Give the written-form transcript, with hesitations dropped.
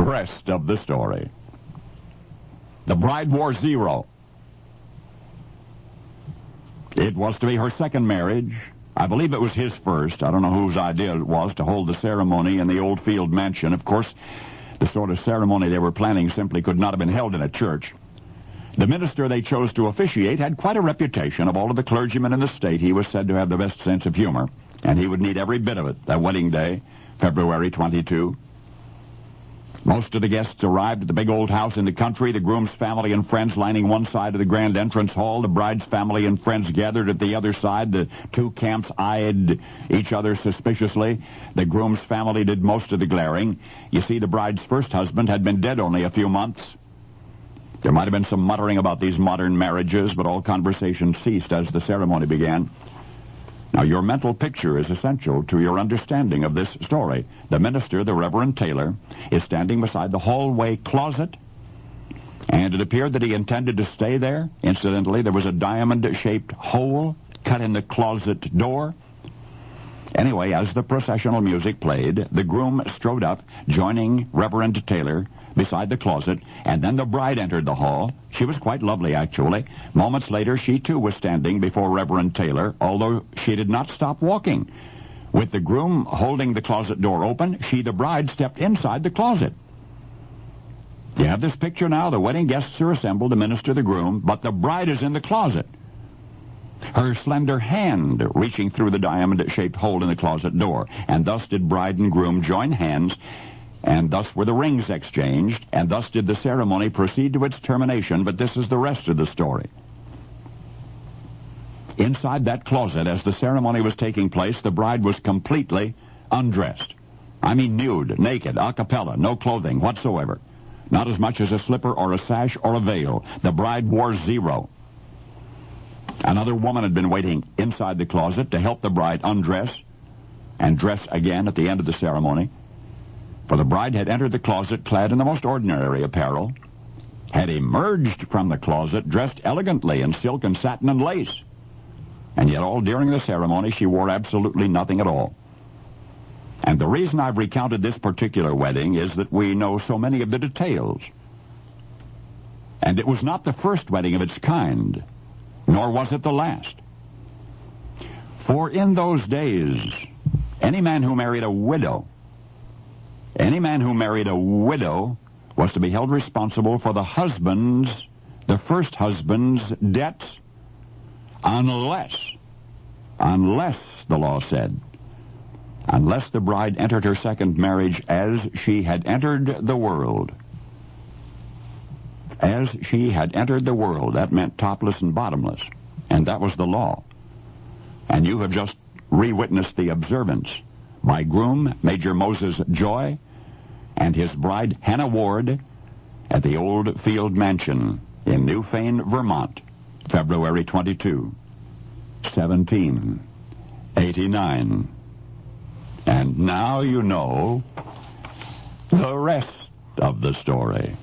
rest of the story. The bride wore 0. It was to be her second marriage. I believe it was his first. I don't know whose idea it was to hold the ceremony in the old field mansion. Of course, the sort of ceremony they were planning simply could not have been held in a church. The minister they chose to officiate had quite a reputation. Of all of the clergymen in the state, he was said to have the best sense of humor, and he would need every bit of it that wedding day, February 22. Most of the guests arrived at the big old house in the country, the groom's family and friends lining one side of the grand entrance hall. The bride's family and friends gathered at the other side. The two camps eyed each other suspiciously. The groom's family did most of the glaring. You see, the bride's first husband had been dead only a few months. There might have been some muttering about these modern marriages, but all conversation ceased as the ceremony began. Now, your mental picture is essential to your understanding of this story. The minister, the Reverend Taylor, is standing beside the hallway closet, and it appeared that he intended to stay there. Incidentally, there was a diamond-shaped hole cut in the closet door. Anyway, as the processional music played, the groom strode up, joining Reverend Taylor beside the closet, and then the bride entered the hall. She was quite lovely, actually. Moments later, she too was standing before Reverend Taylor, although she did not stop walking. With the groom holding the closet door open, she, the bride, stepped inside the closet. You have this picture now. The wedding guests are assembled, the minister, the groom, but the bride is in the closet. Her slender hand reaching through the diamond-shaped hole in the closet door, and thus did bride and groom join hands, and thus were the rings exchanged, and thus did the ceremony proceed to its termination, but this is the rest of the story. Inside that closet, as the ceremony was taking place, the bride was completely undressed. I mean nude, naked, a cappella, no clothing whatsoever. Not as much as a slipper or a sash or a veil. The bride wore 0. Another woman had been waiting inside the closet to help the bride undress and dress again at the end of the ceremony. For the bride had entered the closet clad in the most ordinary apparel, had emerged from the closet dressed elegantly in silk and satin and lace, and yet all during the ceremony she wore absolutely nothing at all. And the reason I've recounted this particular wedding is that we know so many of the details. And it was not the first wedding of its kind, nor was it the last. For in those days, any man who married a widow was to be held responsible for the first husband's debts, unless, the law said, unless the bride entered her second marriage as she had entered the world. As she had entered the world, that meant topless and bottomless, and that was the law. And you have just re-witnessed the observance by groom Major Moses Joy and his bride Hannah Ward at the old field mansion in Newfane, Vermont, February 22, 1789. And now you know the rest of the story.